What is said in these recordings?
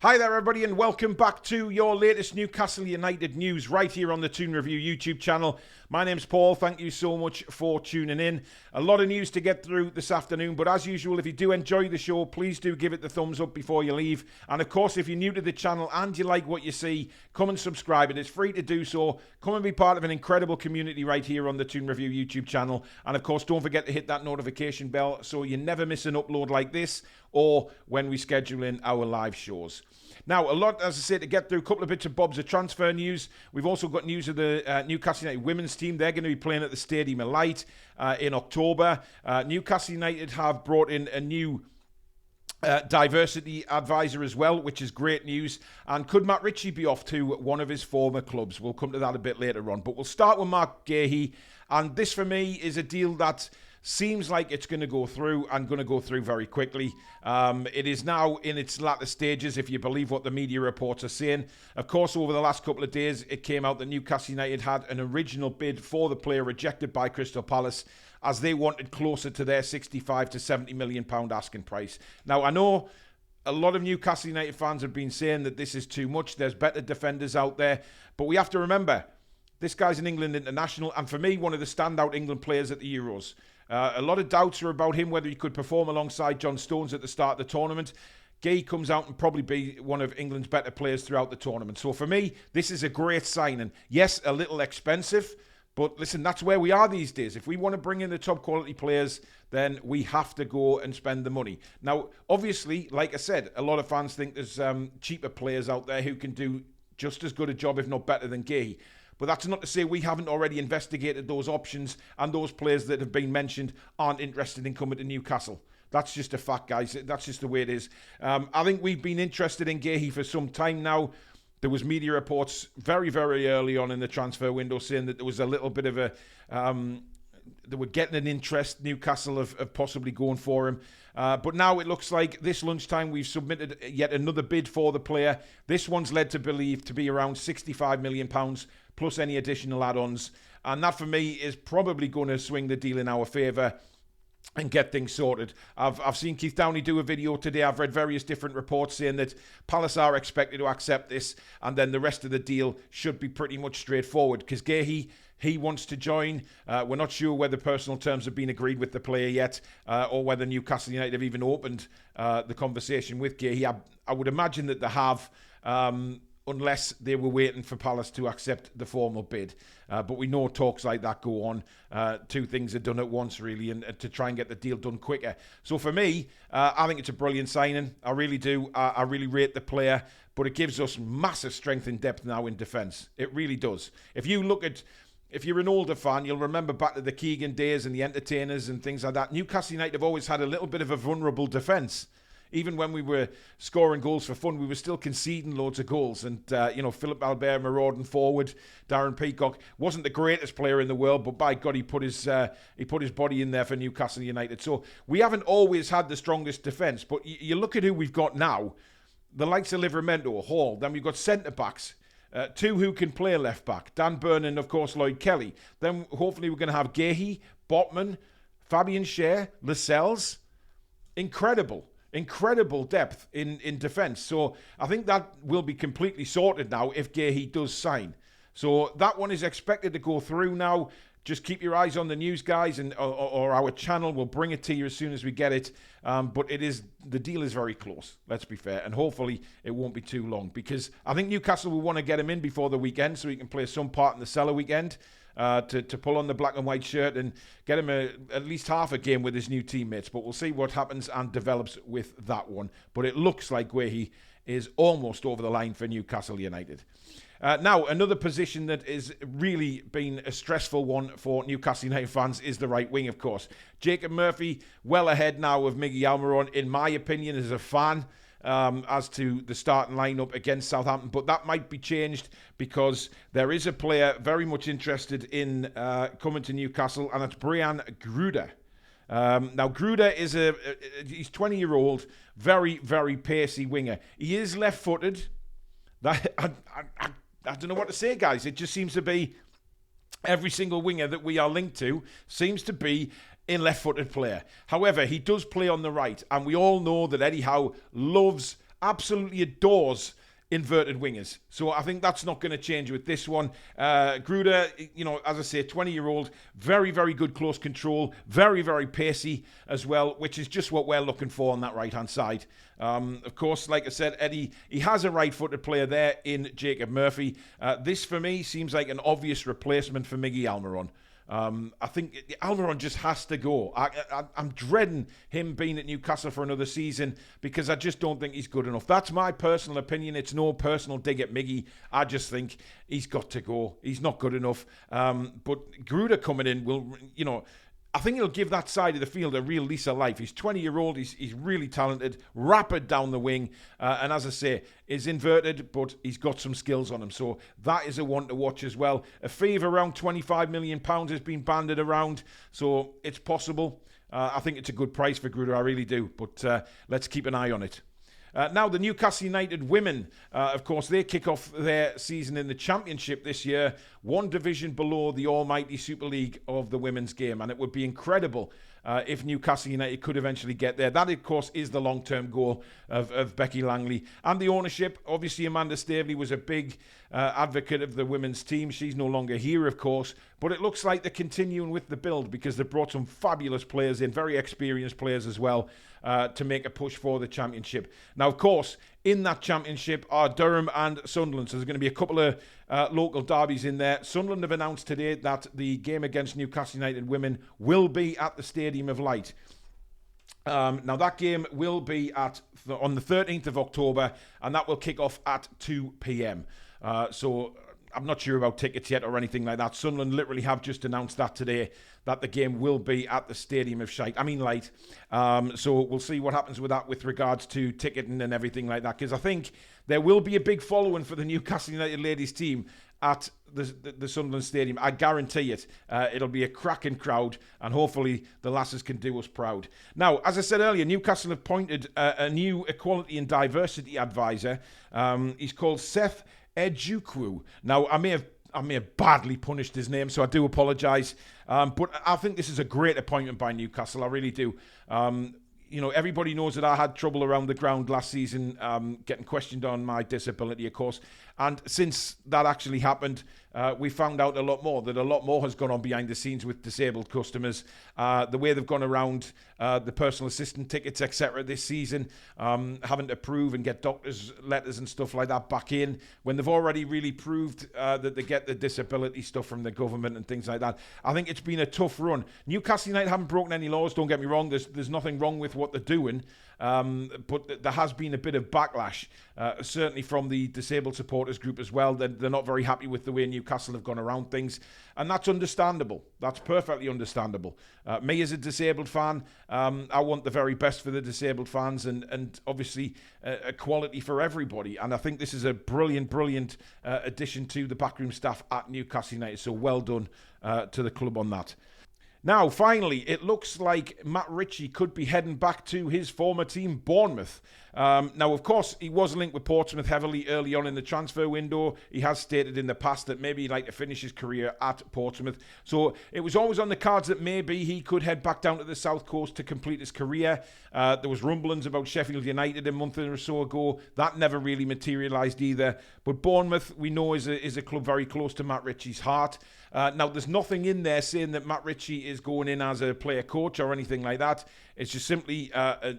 Hi there everybody and welcome back to your latest Newcastle United news right here on the Toon Review YouTube channel. My name's Paul, thank you so much for tuning in. A lot of news to get through this afternoon, but as usual, if you do enjoy the show, please do give it the thumbs up before you leave. And of course, if you're new to the channel and you like what you see, come and subscribe. It is free to do so. Come and be part of an incredible community right here on the Toon Review YouTube channel. And of course, don't forget to hit that notification bell so you never miss an upload like this or when we schedule in our live shows. Now, a lot, as I said, to get through. A couple of bits and bobs of transfer news. We've also got news of the Newcastle United Women's team. They're going to be playing at the Stadium of Light in October. Newcastle United have brought in a new diversity advisor as well, which is great news. And could Marc Guehi be off to one of his former clubs? We'll come to that a bit later on. But we'll start with Marc Guehi. And this, for me, is a deal that seems like it's going to go through and going to go through very quickly. It is now in its latter stages, if you believe what the media reports are saying. Of course, over the last couple of days, it came out that Newcastle United had an original bid for the player rejected by Crystal Palace as they wanted closer to their £65 to £70 million asking price. Now, I know a lot of Newcastle United fans have been saying that this is too much. There's better defenders out there. But we have to remember, this guy's an England international, and for me, one of the standout England players at the Euros. A lot of doubts are about him, whether he could perform alongside John Stones at the start of the tournament. Guehi comes out and probably be one of England's better players throughout the tournament. So for me, this is a great signing. Yes, a little expensive, but listen, that's where we are these days. If we want to bring in the top quality players, then we have to go and spend the money. Now, obviously, like I said, a lot of fans think there's cheaper players out there who can do just as good a job, if not better, than Guehi. But that's not to say we haven't already investigated those options, and those players that have been mentioned aren't interested in coming to Newcastle. That's just a fact, guys. That's just the way it is. I think we've been interested in Guehi for some time now. There was media reports very, very early on in the transfer window saying that there was a little bit of a... they were getting an interest, Newcastle, of possibly going for him. But now it looks like this lunchtime we've submitted yet another bid for the player. This one's led to believe to be around £65 million plus any additional add-ons. And that, for me, is probably going to swing the deal in our favour and get things sorted. I've seen Keith Downey do a video today. I've read various different reports saying that Palace are expected to accept this, and then the rest of the deal should be pretty much straightforward, because Guehi, he wants to join. We're not sure whether personal terms have been agreed with the player yet, or whether Newcastle United have even opened the conversation with Guehi. I would imagine that they have, unless they were waiting for Palace to accept the formal bid. But we know talks like that go on. Two things are done at once, really, and to try and get the deal done quicker. So for me, I think it's a brilliant signing. I really do. I really rate the player, but it gives us massive strength and depth now in defence. It really does. If you're an older fan, you'll remember back to the Keegan days and the entertainers and things like that. Newcastle United have always had a little bit of a vulnerable defence. Even when we were scoring goals for fun, we were still conceding loads of goals. And, Philip Albert marauding forward, Darren Peacock wasn't the greatest player in the world, but by God, he put his body in there for Newcastle United. So we haven't always had the strongest defence. But you look at who we've got now, the likes of Livramento, Hall, then we've got centre-backs. Two who can play left-back, Dan Burn and, of course, Lloyd Kelly. Then hopefully we're going to have Guehi, Botman, Fabian Schär, Lascelles. Incredible depth in defence. So I think that will be completely sorted now if Guehi does sign. So that one is expected to go through now. Just keep your eyes on the news, guys, and or our channel. We'll bring it to you as soon as we get it. But the deal is very close, let's be fair. And hopefully it won't be too long, because I think Newcastle will want to get him in before the weekend so he can play some part in the Cellar weekend. To pull on the black and white shirt and get him at least half a game with his new teammates. But we'll see what happens and develops with that one. But it looks like Guehi is almost over the line for Newcastle United. Now, another position that is really been a stressful one for Newcastle United fans is the right wing, of course. Jacob Murphy, well ahead now of Miggy Almiron, in my opinion, as a fan. As to the starting lineup against Southampton, but that might be changed because there is a player very much interested in coming to Newcastle, and it's Brajan Gruda. Now, Gruda is he's 20-year-old, very, very pacey winger. He is left-footed. I don't know what to say, guys. It just seems to be every single winger that we are linked to seems to be a left-footed player. However, he does play on the right, and we all know that Eddie Howe loves absolutely adores inverted wingers. So I think that's not going to change with this one. Gruda, as I say, 20-year-old, very, very good close control, very, very pacey as well, which is just what we're looking for on that right-hand side. Of course, like I said, Eddie, he has a right-footed player there in Jacob Murphy. This, for me, seems like an obvious replacement for Miggy Almiron. I think Almiron just has to go. I'm dreading him being at Newcastle for another season because I just don't think he's good enough. That's my personal opinion. It's no personal dig at Miggy. I just think he's got to go. He's not good enough. But Gruda coming in will, I think he'll give that side of the field a real lease of life. He's 20-year-old. He's really talented, rapid down the wing. And as I say, is inverted, but he's got some skills on him. So that is a one to watch as well. A fee of around £25 million has been banded around. So it's possible. I think it's a good price for Gruda. I really do. But let's keep an eye on it. Now, the Newcastle United Women, of course, they kick off their season in the Championship this year, one division below the almighty Super League of the women's game. And it would be incredible if Newcastle United could eventually get there. That, of course, is the long-term goal of Becky Langley. And the ownership, obviously, Amanda Staveley was a big advocate of the women's team. She's no longer here, of course. But it looks like they're continuing with the build because they've brought some fabulous players in, very experienced players as well, to make a push for the Championship. Now, of course, in that Championship are Durham and Sunderland. So there's going to be a couple of local derbies in there. Sunderland have announced today that the game against Newcastle United Women will be at the Stadium of Light. Now, that game will be on the 13th of October, and that will kick off at 2 p.m. So I'm not sure about tickets yet or anything like that. Sunderland literally have just announced that today, that the game will be at the Stadium of Light. So we'll see what happens with that with regards to ticketing and everything like that, because I think there will be a big following for the Newcastle United ladies team at the Sunderland Stadium. I guarantee it. It'll be a cracking crowd, and hopefully the lasses can do us proud. Now, as I said earlier, Newcastle have appointed a new equality and diversity advisor. He's called Seth Ejukwu. Now, I may have badly punished his name, so I do apologise. But I think this is a great appointment by Newcastle. I really do. Everybody knows that I had trouble around the ground last season, getting questioned on my disability, of course. And since that actually happened, we found out a lot more has gone on behind the scenes with disabled customers. The way they've gone around the personal assistant tickets, etc. this season, having to approve and get doctors' letters and stuff like that back in when they've already really proved that they get the disability stuff from the government and things like that. I think it's been a tough run. Newcastle United haven't broken any laws, don't get me wrong. There's nothing wrong with what they're doing. But there has been a bit of backlash, certainly from the disabled supporters group as well. They're not very happy with the way Newcastle have gone around things, and that's understandable. That's perfectly understandable. Me as a disabled fan, I want the very best for the disabled fans, and obviously equality for everybody. And I think this is a brilliant addition to the backroom staff at Newcastle United. So well done to the club on that. Now, finally, it looks like Matt Ritchie could be heading back to his former team, Bournemouth. Now, of course, he was linked with Portsmouth heavily early on in the transfer window. He has stated in the past that maybe he'd like to finish his career at Portsmouth. So it was always on the cards that maybe he could head back down to the South Coast to complete his career. There was rumblings about Sheffield United a month or so ago. That never really materialised either. But Bournemouth, we know, is a club very close to Matt Ritchie's heart. Now, there's nothing in there saying that Matt Ritchie is going in as a player coach or anything like that. It's just simply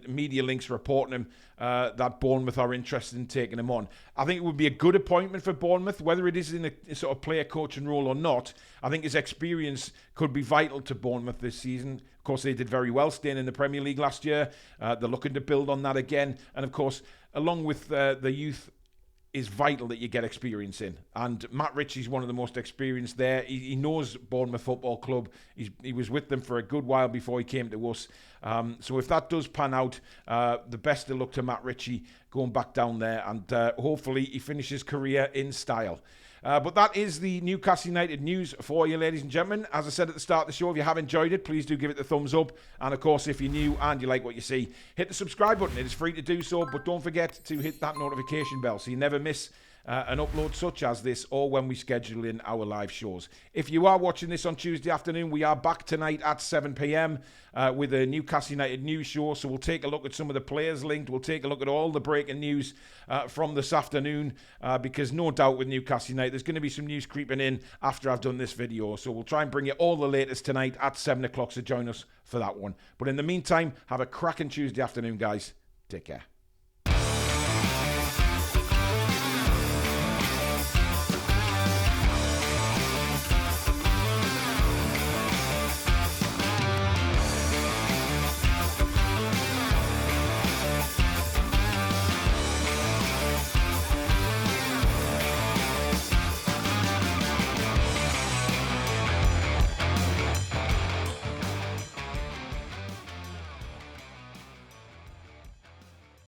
media links reporting him that Bournemouth are interested in taking him on. I think it would be a good appointment for Bournemouth, whether it is in a sort of player coaching role or not. I think his experience could be vital to Bournemouth this season. Of course, they did very well staying in the Premier League last year. They're looking to build on that again. And of course, along with the youth, is vital that you get experience in. And Matt Ritchie's one of the most experienced there. He knows Bournemouth Football Club. He was with them for a good while before he came to us. So if that does pan out, the best of luck to Matt Ritchie going back down there. And hopefully he finishes his career in style. But that is the Newcastle United news for you, ladies and gentlemen. As I said at the start of the show, if you have enjoyed it, please do give it the thumbs up. And of course, if you're new and you like what you see, hit the subscribe button. It is free to do so, but don't forget to hit that notification bell so you never miss and upload such as this, or when we schedule in our live shows. If you are watching this on Tuesday afternoon, we are back tonight at 7 p.m. With a Newcastle United news show. So we'll take a look at some of the players linked. We'll take a look at all the breaking news from this afternoon, because no doubt with Newcastle United, there's going to be some news creeping in after I've done this video. So we'll try and bring you all the latest tonight at 7 o'clock. So join us for that one. But in the meantime, have a cracking Tuesday afternoon, guys. Take care.